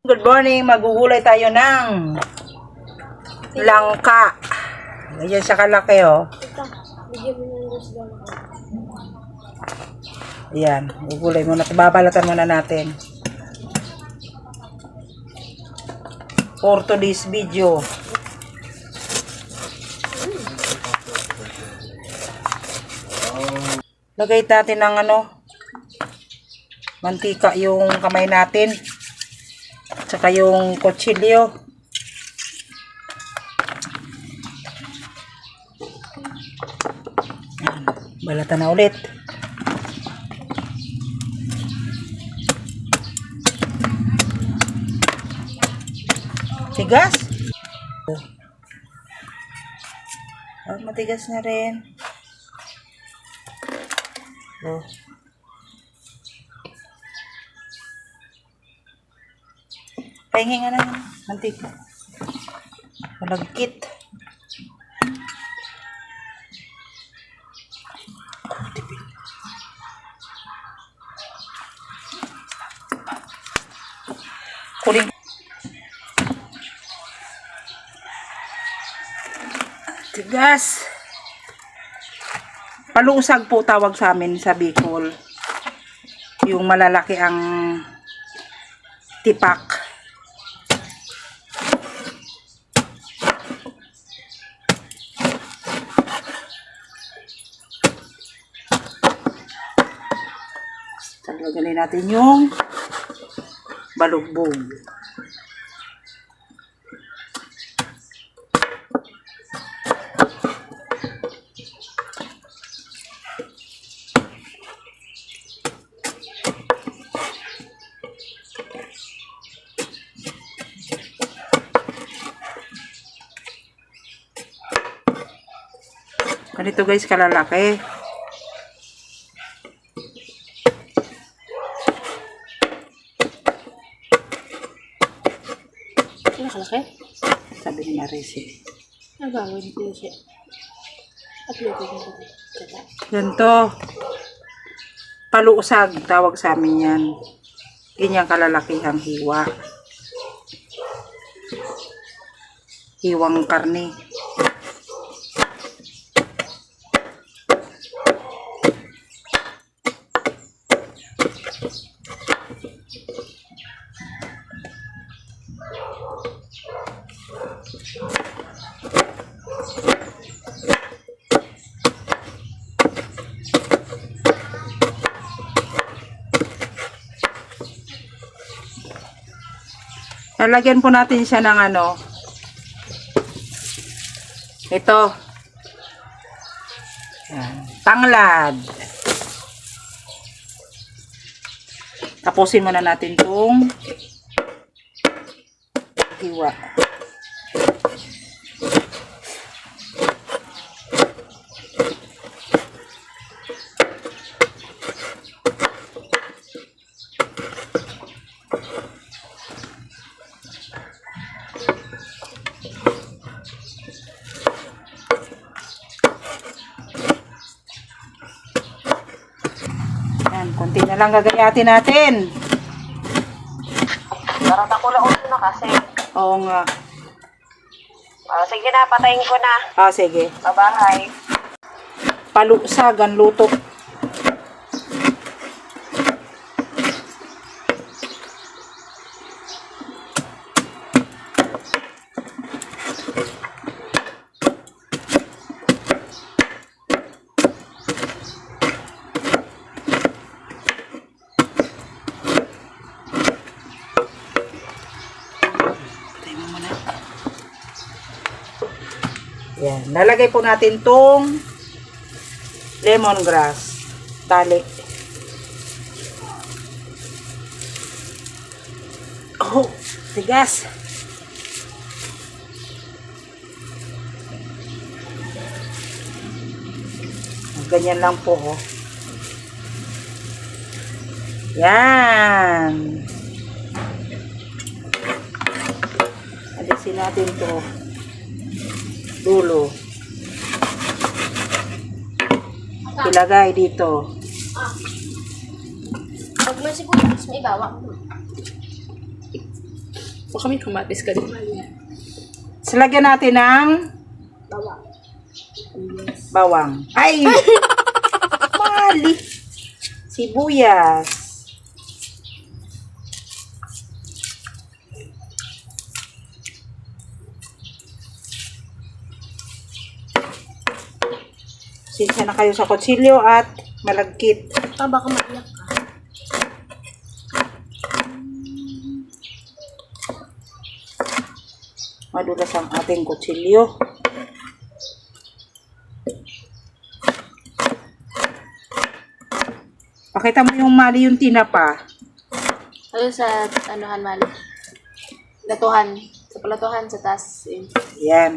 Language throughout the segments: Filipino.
Good morning, magugulay tayo ng langka. Ayan siya kalaki, oh. Ayan, gugulay muna. Babalatan muna natin. For today's video. Lagay natin ng mantika yung kamay natin. Tsaka yung kutsilyo. Balatan na ulit. Tigas. Oh, matigas na rin. Oh. Pahingi nga ng mantika. Malagkit. Kuling. Tigas. Palusag po tawag sa amin sa Bicol. Yung malalaki ang tipak. Tagagalin natin yung balugbog. Ganito guys kalalaki. Nakalaki? Sabi ni Marisi. Nagawin ko siya. Upload ko dito. Ganito. Palusag tawag sa amin yan. Ganyang kalalakihang hiwa. Hiwang karne. Lalagyan po natin siya ng ito. Yan. Tanglad. Tapusin muna natin itong hiwa. Konti na lang gagayatin natin. Parang ako lang na kasi. Oo nga. Sige na, patayin ko na. Sige. Bye-bye. Palusag ang luto. Yan. Lalagay po natin tong lemongrass. Tali. Oh, tigas. Ganyan lang po, oh. Yan. Alisin natin to. Dulo. Ilagay dito. Pag may sibuyas, may bawang. Baka may kamatis ka din. So, lagyan natin ng Bawa. bawang. Ay! Mali! Sibuyas. Sinsya na kayo sa kutsilyo at malagkit. Baka maiyak ka. Madulas ang ating kutsilyo. Pakita mo yung mali yung tinapa. Ayun sa, anuhan man. Latuhan. Sa palatuhan, sa taas. Yun. Yan.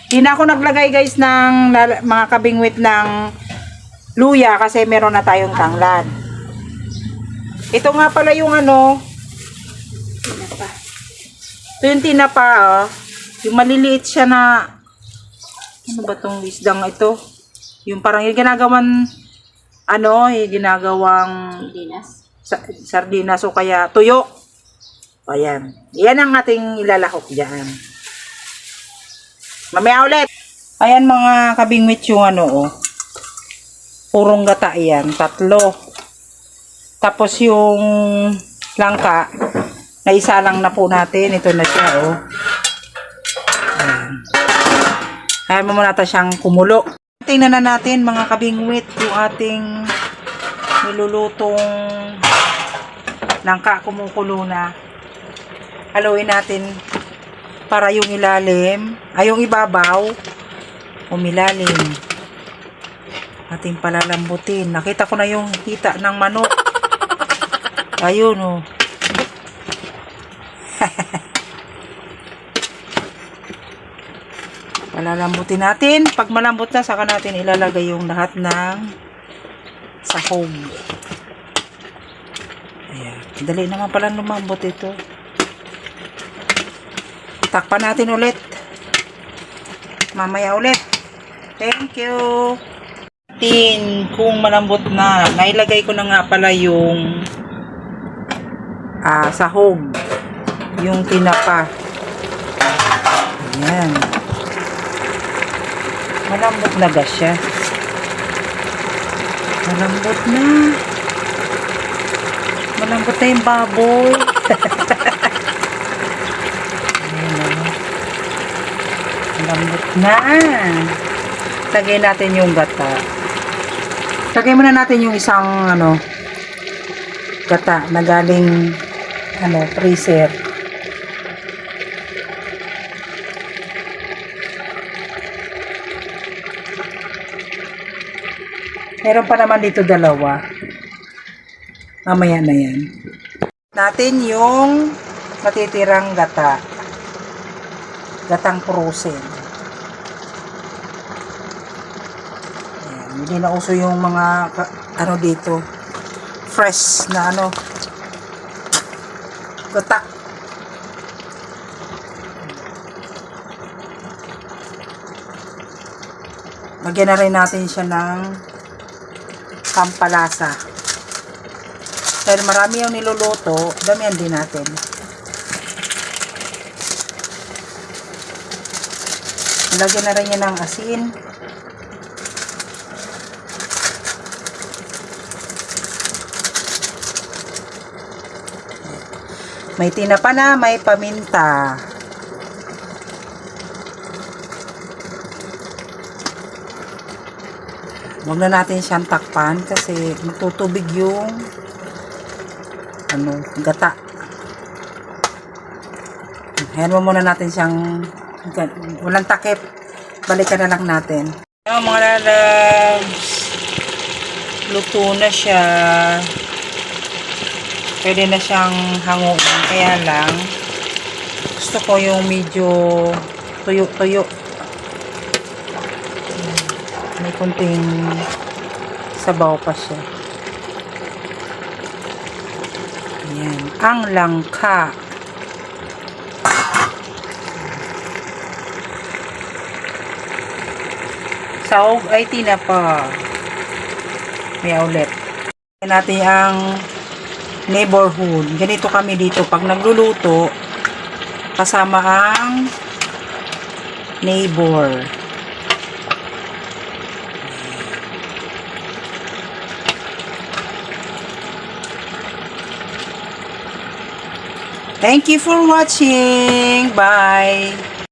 Di na ako naglagay guys ng mga kabingwit ng luya kasi meron na tayong tanglad. Ito nga pala yung ano, Tinapa. ito yung tinapa oh. Yung maliliit siya na, ano ba tong isdang ito? Yung parang yung ginagawan, ano, yung ginagawang Dinas. sardinas o kaya tuyo. Ayan. Yan ang ating ilalahok dyan. Mamaya ulit. Ayan mga kabingwit yung ano oh. Purong gata yan. 3. Tapos yung langka, na isa lang na po natin. Ito na siya oh. Ayan. Ayan mo muna natin siyang kumulo. Tingnan na natin mga kabingwit yung ating nilulutong langka kumukulo na. Haluin natin para yung ilalim, ay yung ibabaw, umilalim. Ating palalambutin. Nakita ko na yung hita ng manok. Ayun oh. Palalambutin natin. Pag malambot na, saka natin ilalagay yung lahat ng sahog. Ayan. Dali naman pala lumambot ito. Takpan natin ulit. Mamaya ulit. Thank you. Kung malambot na, nailagay ko na nga pala yung sahog. Yung tinapa. Ayan. Malambot na ba siya? Malambot na. Malambot na yung baboy. Malambot na. Lagay natin yung gata. Lagay muna natin yung isang gata na galing freezer. Meron pa naman dito 2. Mamaya na yan. Natin yung matitirang gata. Gatang frozen. Ayan, hindi na uso yung mga dito. Fresh na gata. Lagyan na rin natin siya ng pampalasa. Dahil marami yung niluluto, damihan din natin. Lagyan na rin yan ng asin. May tinapa na, may paminta. Huwag na natin siyang takpan kasi matutubig yung gata. Ayan mo muna natin siyang walang takip. Balikan na lang natin. Ayan mga lalabs. Luto na siya. Pwede na siyang hanguin. Kaya lang gusto ko yung medyo tuyo-tuyo. May kunting sabaw pa siya. Ayan. Ang langka. Sahog ay tinapa. May ulit. Natin ang neighborhood. Ganito kami dito. Pag nagluluto, kasama ang neighbor. Thank you for watching. Bye.